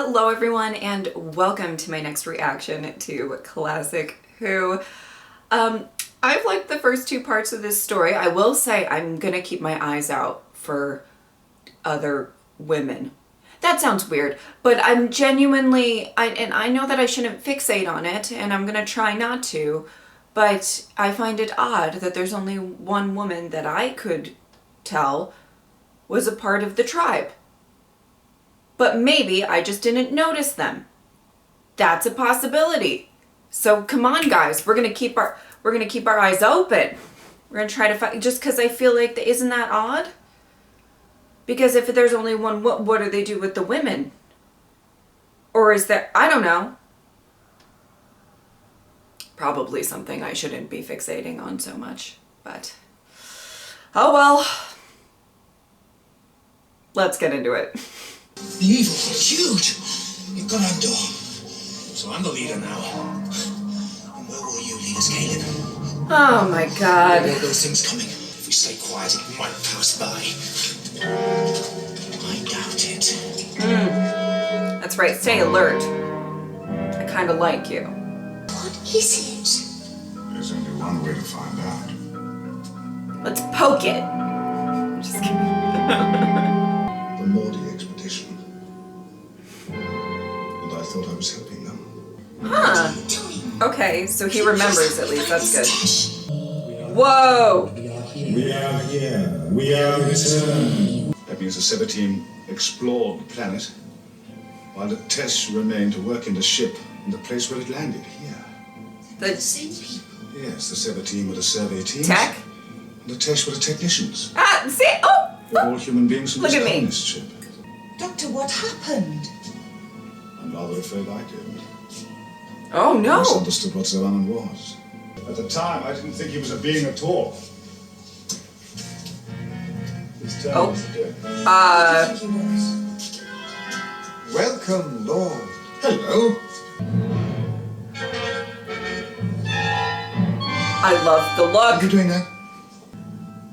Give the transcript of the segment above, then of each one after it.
Hello everyone and welcome to my next reaction to Classic Who. I've liked the first two parts of this story. I will say I'm gonna keep my eyes out for other women. That sounds weird, but I'm genuinely, and I know that I shouldn't fixate on it and I'm gonna try not to, but I find it odd that there's only one woman that I could tell was a part of the tribe. But maybe I just didn't notice them. That's a possibility. So come on, guys, we're gonna keep our eyes open. We're gonna try to find, just because I feel like isn't that odd? Because if there's only one, what do they do with the women? Or is there, I don't know. Probably something I shouldn't be fixating on so much, but oh well. Let's get into it. The evil is huge. It got under. So I'm the leader now. And where will you lead us, Caleb? Oh my god. There are those things coming. If we stay quiet, it might pass by. I doubt it. That's right, stay alert. I kind of like you. What is it? There's only one way to find out. Let's poke it. Just kidding. The Maudie expedition. And I thought I was helping them. Huh. Okay, so he remembers at least. That's good. Whoa! We are here. We are returned. That means the Seba team explored the planet, while the Tesh remained to work in the ship in the place where it landed, here. The Same people. Yes, the Seba team were the survey teams. tech? And the Tesh were the technicians. Ah, see? Oh! We're all human beings from Look this at me. colonist ship. Doctor, what happened? I'm rather afraid I did. Oh I no! misunderstood what Zewanan was. At the time, I didn't think he was a being at all. His turn Oh. was dead. I think he was. Welcome, Lord. Hello. I love the Are look. you doing that?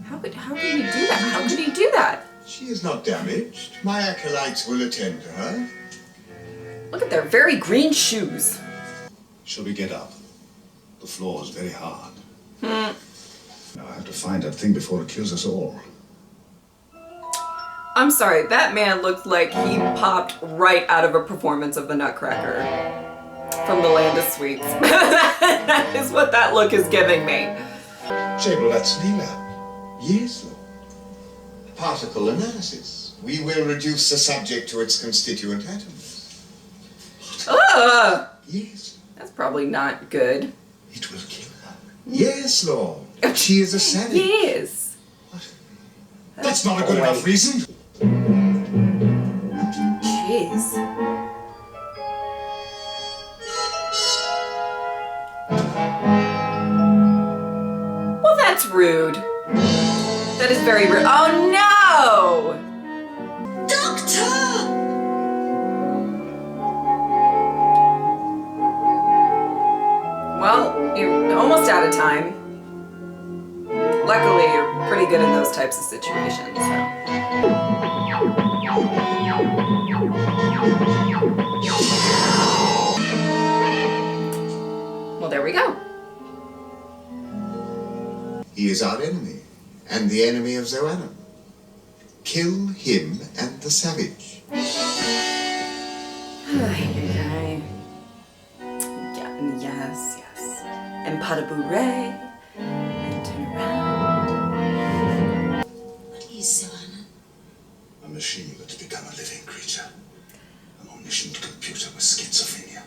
How could he do that? How could he do that? She is not damaged. My acolytes will attend to her. Look at their very green shoes. Shall we get up? The floor is very hard. Now I have to find that thing before it kills us all. I'm sorry, that man looked like he popped right out of a performance of the Nutcracker from the Land of Sweets. That is what that look is giving me. Jable, that's Leela. Yes, Lord. Particle analysis. We will reduce the subject to its constituent atoms. Ugh! Yes. That's probably not good. It will kill her. Yes, Lord. She is a savage. Yes. That's not a good enough reason. Jeez. Well, that's rude. That is very rude. Oh no! Doctor! Well, you're almost out of time. Luckily, you're pretty good in those types of situations, so. Well, there we go. He is our enemy, and the enemy of Zewanan. Kill him and the savage. Yes. And Padabouret. And turn around. What is Zewanan? A machine that's become a living creature. An omniscient computer with schizophrenia.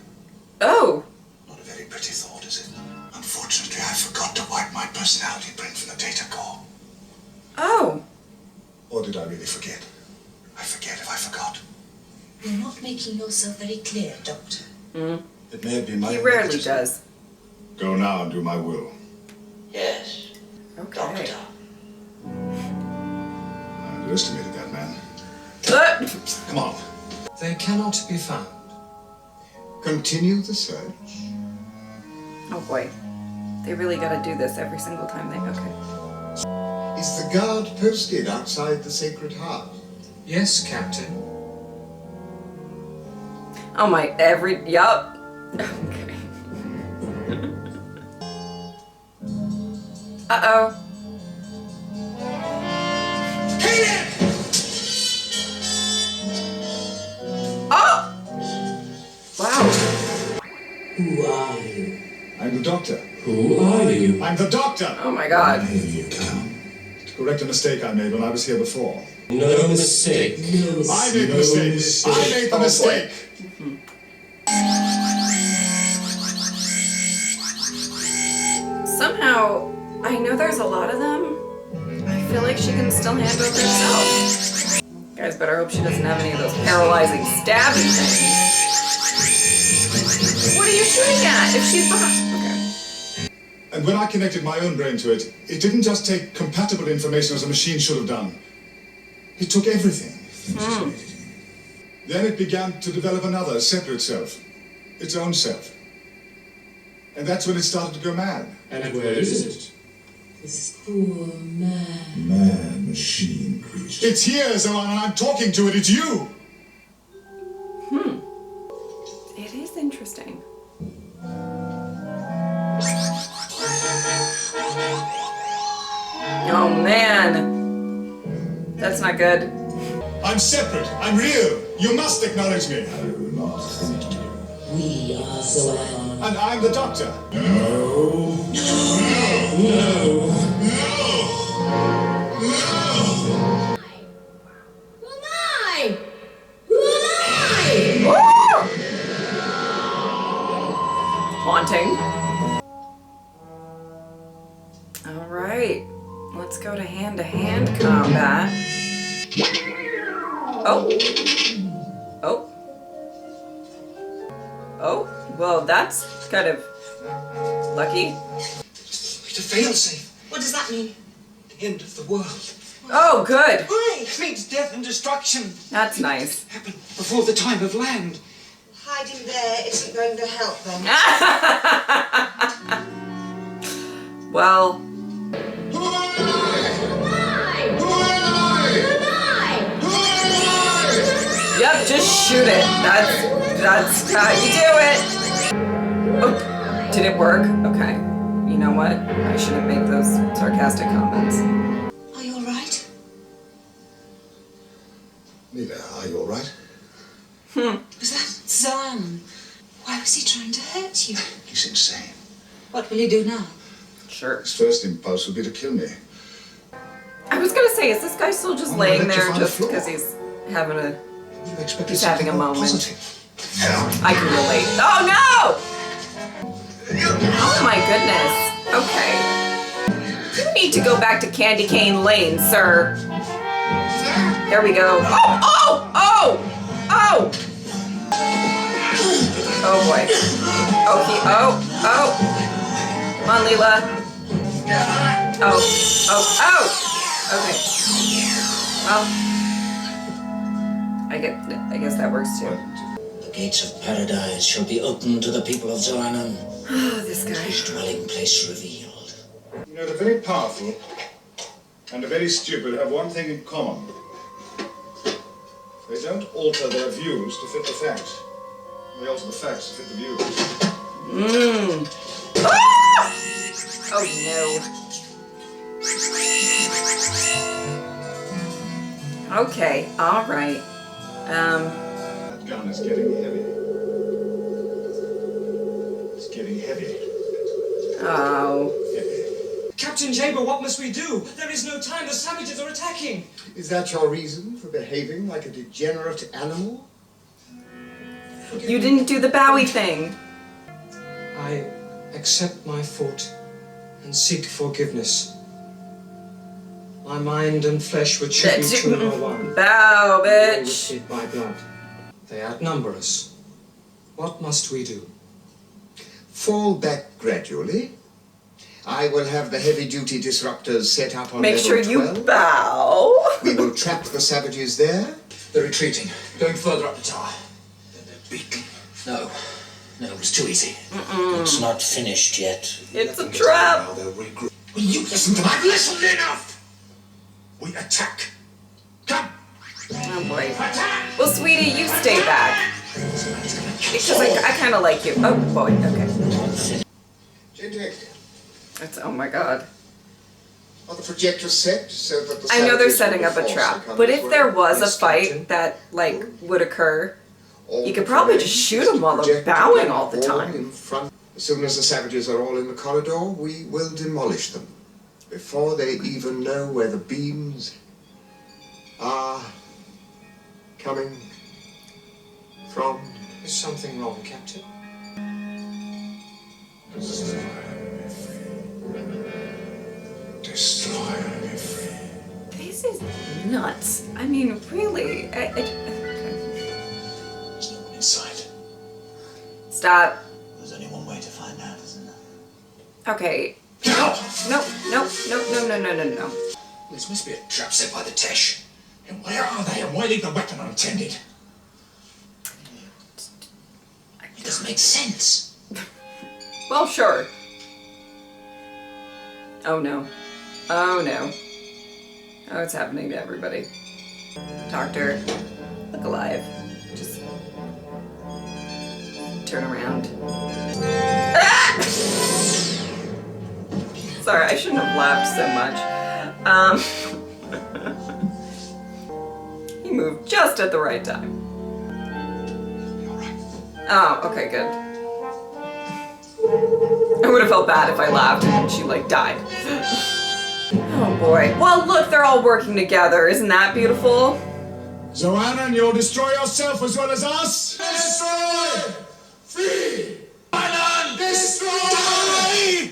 Oh! Not a very pretty thought, is it? Unfortunately, I forgot to wipe my personality print from the data core. Oh! Or did I really forget? I forget if I forgot. You're not making yourself very clear, Doctor. It may have been my He own rarely legacy. does. Go now and do my will. Yes. Okay. Doctor. I underestimated that man. Come on. They cannot be found. Continue the search. Oh boy. They really gotta do this every single time they. Okay. Is the guard posted outside the Sacred Heart? Yes, Captain. Oh my, yup. Okay. Uh-oh. Oh! Wow. Who are you? I'm the doctor. Who are you? I'm the doctor! Oh my god. Why have you come? To correct a mistake I made when I was here before. No mistake. I made the mistake. I made the mistake. Somehow, I know there's a lot of them. I feel like she can still handle it herself. Guys better hope she doesn't have any of those paralyzing stabbing things. What are you shooting at? If she's behind... Okay. And when I connected my own brain to it, it didn't just take compatible information as a machine should have done. It took everything. Then it began to develop another, separate self. Its own self. And that's when it started to go mad. And where is it? This poor man. Man, machine creature. It's here, Zoran, and I'm talking to it. It's you. It is interesting. Oh man. That's not good. I'm separate. I'm real. You must acknowledge me. I will not thank you. We are Zoan. And I'm the doctor. No. Who am I? Who am I? Haunting. All right. Let's go to hand combat. Oh. Oh. Oh. Well, that's kind of lucky. It's a failsafe. What does that mean? The end of the world. Oh, good. Why? It means death and destruction. That's nice. Happen before the time of land. Hiding there isn't going to help them. Well, Who am I? Who am I? Who am I? Who am I? yep, just shoot it. That's how you do it. Oh, did it work? Okay. You know what? I shouldn't make those sarcastic comments. Are you alright? Leela, are you all right? Was that Zoan? Why was he trying to hurt you? He's insane. What will he do now? Sure. His first impulse would be to kill me. I was gonna say, is this guy still just I'm laying gonna let you there find the just floor. because he's having a... You expected He's having a something more moment. positive. I can relate. Oh no! Oh my goodness. Okay. You need to go back to Candy Cane Lane, sir. There we go. Oh! Oh! Oh! Oh! Oh boy. Oh! Come on, Leela. Oh! Okay. Well, I guess that works too. The gates of paradise shall be opened to the people of Zoanon. Oh, this guy. His dwelling place revealed. You know, the very powerful and the very stupid have one thing in common. They don't alter their views to fit the facts. They alter the facts to fit the views. Ah! Oh no. Okay, alright. That gun is getting heavy. It's getting heavy. Oh. Heavy. Captain Jaber, what must we do? There is no time. The savages are attacking. Is that your reason for behaving like a degenerate animal? You didn't do the Bowie thing. I accept my fault and seek forgiveness. My mind and flesh which should be two are one. Bow, They bitch. feed by blood. They outnumber us. What must we do? Fall back gradually. I will have the heavy-duty disruptors set up on Make level sure you 12. bow. We will trap the savages there. They're retreating. Going further up the tower. They're beaten. No, it was too easy. It's not finished yet. It's a trap. Now they'll regroup. Will you listen to my... I've listened enough! We attack. Come! Oh boy. Attack! Well, sweetie, you stay back. This man's gonna because I kind of like you. Oh boy, okay. That's, oh my god. Are the projectors set so that the I know they're savages setting will up a force trap, the but coming if there way? was a Yes, fight Captain. that, like, would occur, All you could that probably remains just shoot is them to while they're project bowing the all the wall time. in front. As soon as the savages are all in the corridor, we will demolish them before they even know where the beams are coming from. Is something wrong, Captain? Destroy and be free. This is nuts. I mean, really. Okay. There's no one inside. Stop. There's only one way to find out, isn't there? Okay. No, no, no, no, no, no, no, no, no. This must be a trap set by the Tesh. And where are they, and why leave the weapon unattended? It doesn't make sense. Well, sure. Oh no. Oh no. Oh, it's happening to everybody. Doctor, look alive. Just turn around. Ah! Sorry, I shouldn't have laughed so much. He moved just at the right time. Oh, okay, good. I would have felt bad if I laughed and she, like, died. Oh boy. Well, look, they're all working together. Isn't that beautiful? Zoanna, you'll destroy yourself as well as us? Destroy! Free! Island! Destroy!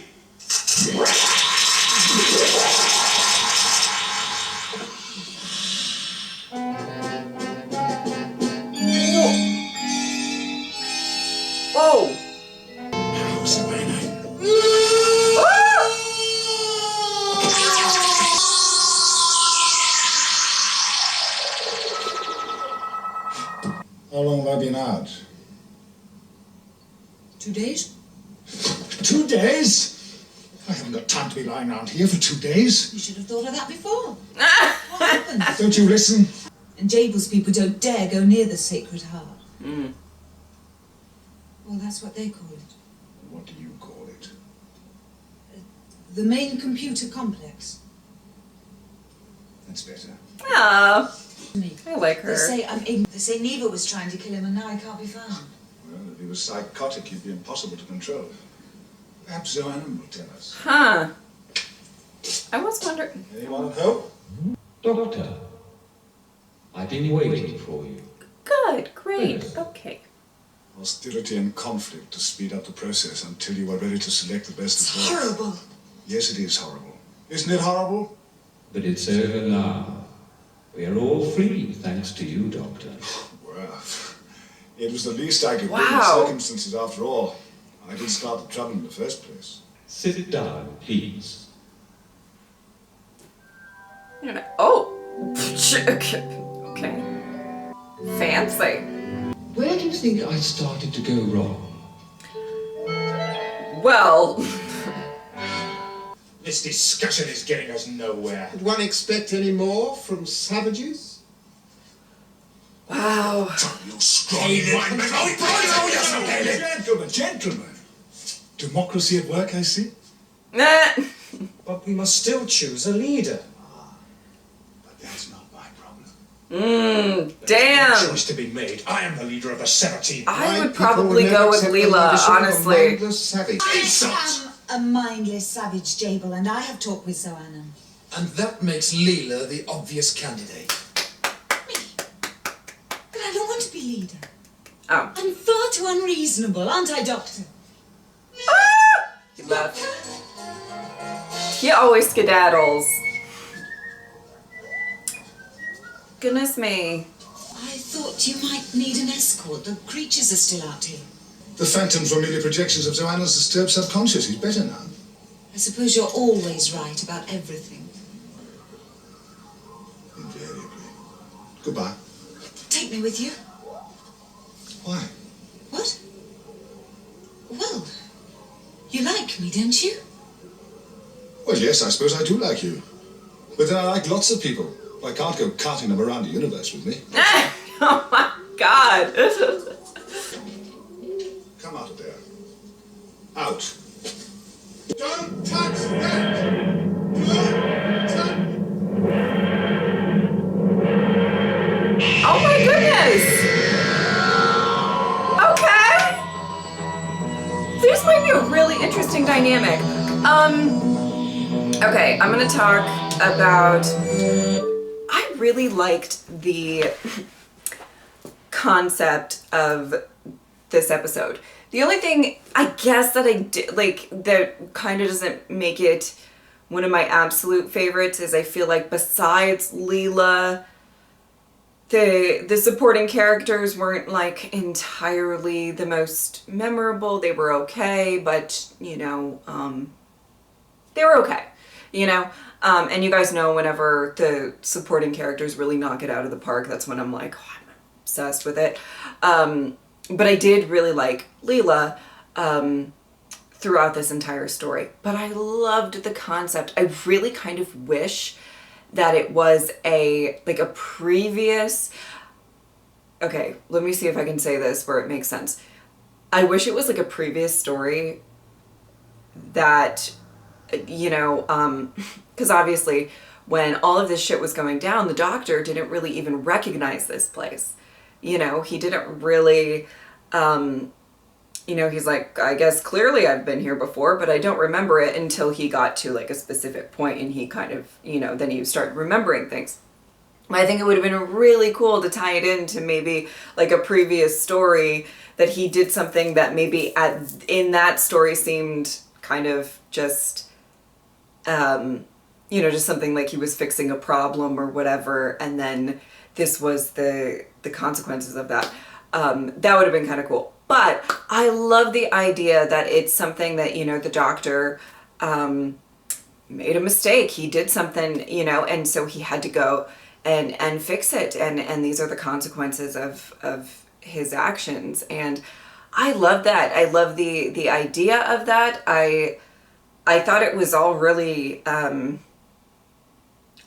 Oh! How, Zoanna? How long have I been out? 2 days? 2 days? I haven't got time to be lying around here for 2 days. You should have thought of that before. What happened? Don't you listen? And Jabel's people don't dare go near the Sacred Heart. Mm. Well, that's what they call it. What do you call it? The main computer complex. That's better. Ah, Me. I like her. They say I'm ignorant. They say Neva was trying to kill him and now he can't be found. Well, if he was psychotic, he'd be impossible to control. Perhaps Zoanna will tell us. Huh. I was wondering. Anyone at home? Doctor, I've been waiting for you. Good, great, okay. Hostility and conflict to speed up the process until you are ready to select the best It's of both. horrible. Yes, it is horrible. Isn't it horrible? But it's over now. We are all free, thanks to you, Doctor. Well, it was the least I could do in Wow. the circumstances after all. I didn't start the trouble in the first place. Sit down, please. Oh. Okay. Fancy. Where do you think I started to go wrong? Well, This discussion is getting us nowhere. Did one expect any more from savages? wow. You scrawny mind, Gentlemen, gentlemen. Democracy at work, I see. Nah. But we must still choose a leader. But that's not my problem. Damn. Choice to be made. I am the leader of the 17. I would people probably will never go with accept the Leela, leadership of a honestly. mindless savage. I am a mindless savage, Jabel, and I have talked with Zoanna. And that makes Leela the obvious candidate. Me? But I don't want to be leader. Oh. I'm far too unreasonable, aren't I, Doctor? He left. He always skedaddles. Goodness me. I thought you might need an escort. The creatures are still out here. The phantoms were merely projections of Zoanna's disturbed subconscious. He's better now. I suppose you're always right about everything. Invariably. Goodbye. Take me with you. Why? What? Well, you like me, don't you? Well, yes, I suppose I do like you. But then I like lots of people. I can't go carting them around the universe with me. Oh my god. interesting dynamic. Okay, I'm gonna talk about, I really liked the concept of this episode. The only thing I guess that I did, like, that kind of doesn't make it one of my absolute favorites is I feel like besides Leela, the supporting characters weren't like entirely the most memorable. They were okay, but you know, they were okay, you know? And you guys know whenever the supporting characters really knock it out of the park, that's when I'm like, oh, I'm obsessed with it. But I did really like Leela throughout this entire story. But I loved the concept. I really kind of wish that it was a previous, okay, let me see if I can say this where it makes sense. I wish it was like a previous story that, you know, because obviously when all of this shit was going down, the doctor didn't really even recognize this place. You know, he didn't really, you know, he's like, I guess clearly I've been here before, but I don't remember it until he got to like a specific point and he kind of, you know, then he started remembering things. I think it would have been really cool to tie it into maybe like a previous story that he did something that maybe in that story seemed kind of just, you know, just something like he was fixing a problem or whatever. And then this was the consequences of that. That would have been kind of cool. But I love the idea that it's something that, you know, the doctor made a mistake. He did something, you know, and so he had to go and fix it. And these are the consequences of his actions. And I love that. I love the idea of that. I thought it was all really,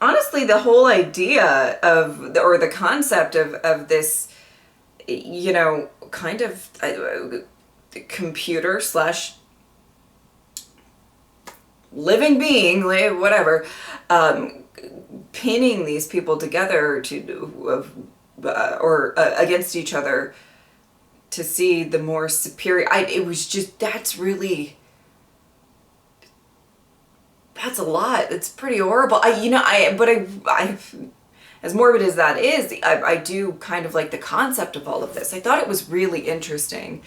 honestly, the whole idea of, or the concept of this, you know, kind of computer slash living being, whatever, pinning these people together to, or against each other to see the more superior, it was just, that's a lot. It's pretty horrible. I as morbid as that is, I do kind of like the concept of all of this. I thought it was really interesting.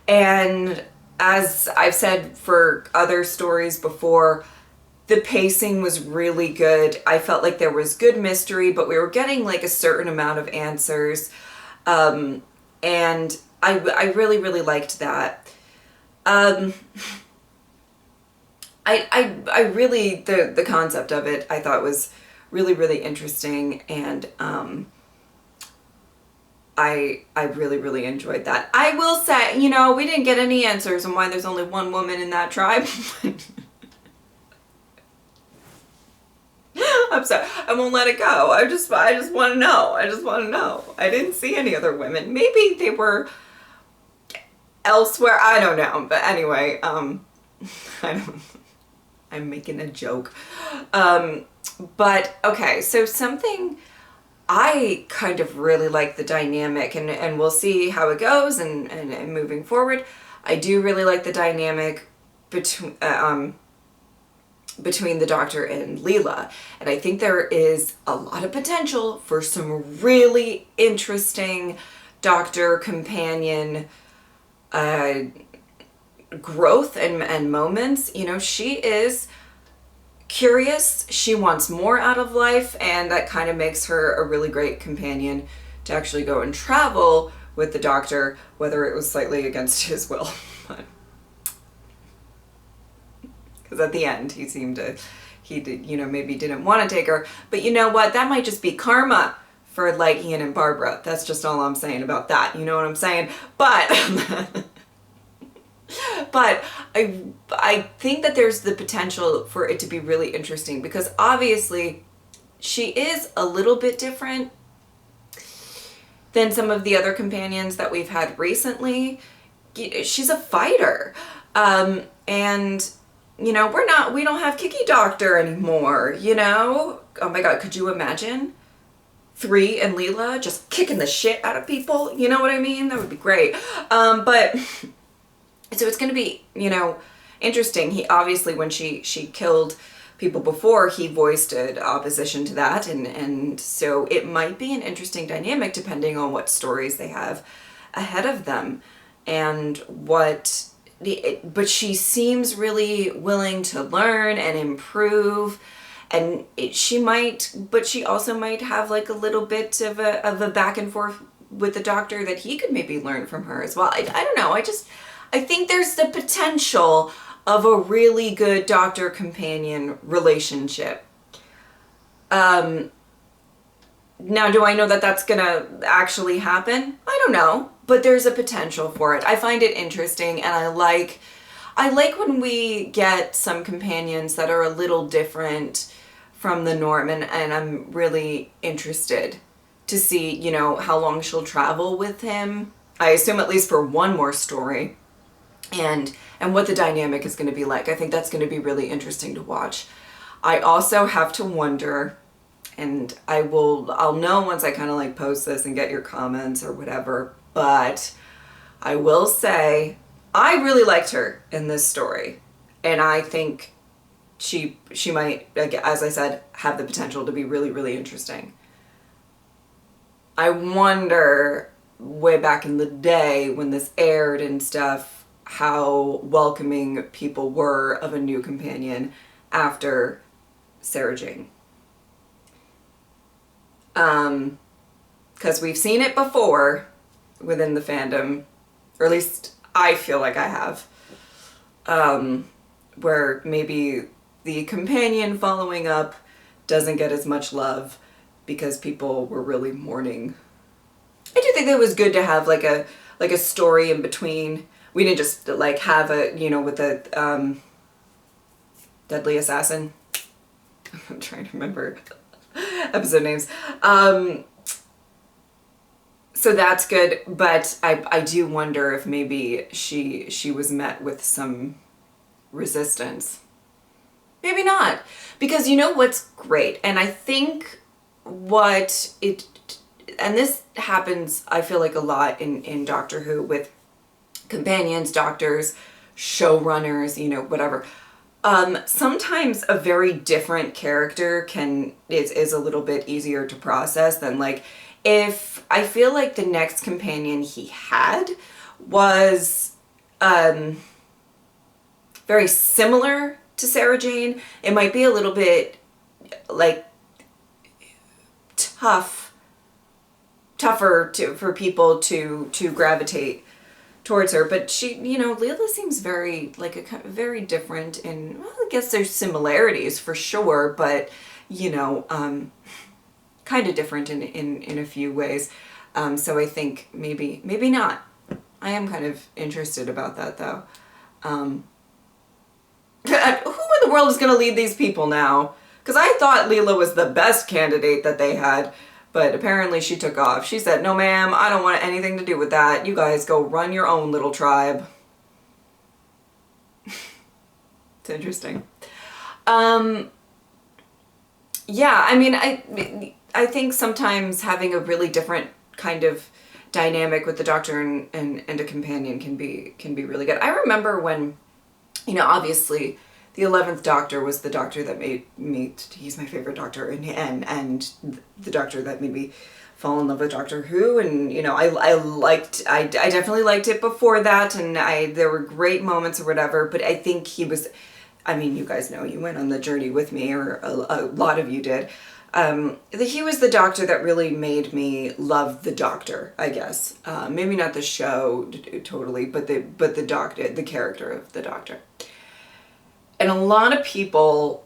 And as I've said for other stories before, the pacing was really good. I felt like there was good mystery, but we were getting like a certain amount of answers. And I really, really liked that. I really, the concept of it, I thought was really, really interesting, and I really, really enjoyed that. I will say, you know, we didn't get any answers on why there's only one woman in that tribe. I'm sorry, I won't let it go. I just want to know. I just want to know. I didn't see any other women. Maybe they were elsewhere. I don't know. But anyway, I don't. I'm making a joke. But okay, so something I kind of really like the dynamic, and we'll see how it goes and moving forward. I do really like the dynamic between the Doctor and Leela, and I think there is a lot of potential for some really interesting Doctor companion growth and moments. You know, she is curious, she wants more out of life, and that kind of makes her a really great companion to actually go and travel with the Doctor, whether it was slightly against his will. Because at the end he did, you know, maybe didn't want to take her, but you know what, that might just be karma for like Ian and Barbara. That's just all I'm saying about that, you know what I'm saying? But but I think that there's the potential for it to be really interesting, because obviously she is a little bit different than some of the other companions that we've had recently. She's a fighter, and you know, we don't have Kiki Doctor anymore, you know? Oh my god, could you imagine 3 and Leela just kicking the shit out of people? You know what I mean? That would be great. But so it's going to be, you know, interesting. He obviously, when she killed people before, he voiced an opposition to that, and so it might be an interesting dynamic depending on what stories they have ahead of them, and but she seems really willing to learn and improve, and but she also might have like a little bit of a back and forth with the doctor that he could maybe learn from her as well. I don't know. I think there's the potential of a really good doctor companion relationship. Now, do I know that that's gonna actually happen? I don't know, but there's a potential for it. I find it interesting, and I like when we get some companions that are a little different from the norm, and I'm really interested to see, you know, how long she'll travel with him. I assume at least for one more story, and what the dynamic is going to be like. I think that's going to be really interesting to watch. I also have to wonder, and I'll know once I kind of like post this and get your comments or whatever, but I will say I really liked her in this story, and I think she might, as I said, have the potential to be really, really interesting. I wonder, way back in the day when this aired and stuff, how welcoming people were of a new companion after Sarah Jane. Because we've seen it before within the fandom, or at least I feel like I have, where maybe the companion following up doesn't get as much love because people were really mourning. I do think that it was good to have like a story in between. We didn't just like have a, you know, with the Deadly Assassin. I'm trying to remember episode names. So that's good, but I do wonder if maybe she was met with some resistance. Maybe not, because you know what's great, and I think and this happens, I feel like, a lot in Doctor Who with companions, doctors, showrunners, you know, whatever. Sometimes a very different character is a little bit easier to process than, like, if I feel like the next companion he had was very similar to Sarah Jane, it might be a little bit like tougher for people to gravitate towards her. But she, you know, Leela seems very very different, and well, I guess there's similarities for sure, but you know, kind of different in a few ways. So I think maybe not. I am kind of interested about that though. Who in the world is going to lead these people now? Because I thought Leela was the best candidate that they had, but apparently she took off. She said, "No, ma'am, I don't want anything to do with that. You guys go run your own little tribe." It's interesting. Yeah, I mean, I think sometimes having a really different kind of dynamic with the Doctor and a companion can be really good. I remember when, you know, obviously the 11th Doctor was the Doctor that made me, he's my favorite Doctor, and the Doctor that made me fall in love with Doctor Who, and you know, I definitely liked it before that, and there were great moments or whatever, but I think he was, I mean, you guys know, you went on the journey with me, or a lot of you did. He was the Doctor that really made me love the Doctor, I guess. Maybe not the show totally, but the Doctor, the character of the Doctor. And a lot of people,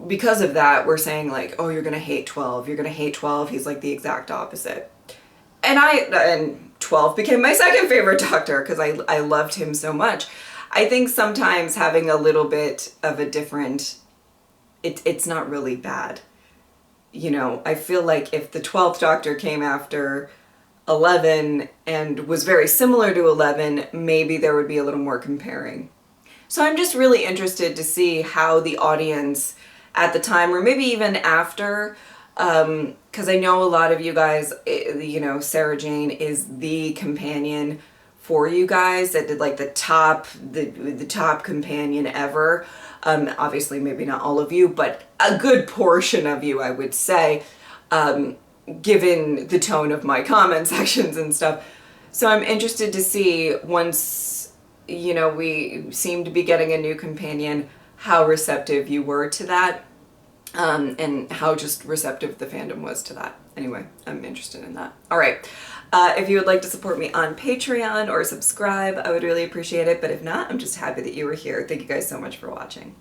because of that, were saying like, "Oh, you're gonna hate 12. You're gonna hate 12. He's like the exact opposite." And 12 became my second favorite Doctor because I loved him so much. I think sometimes having a little bit of a different, it's not really bad. You know, I feel like if the 12th Doctor came after 11 and was very similar to 11, maybe there would be a little more comparing. So I'm just really interested to see how the audience at the time, or maybe even after, because I know a lot of you guys, you know, Sarah Jane is the companion for you guys that did like the top companion ever. Obviously maybe not all of you, but a good portion of you, I would say, given the tone of my comment sections and stuff. So I'm interested to see, once, you know, we seem to be getting a new companion, how receptive you were to that, and how just receptive the fandom was to that. Anyway, I'm interested in that. All right. If you would like to support me on Patreon or subscribe, I would really appreciate it. But if not, I'm just happy that you were here. Thank you guys so much for watching.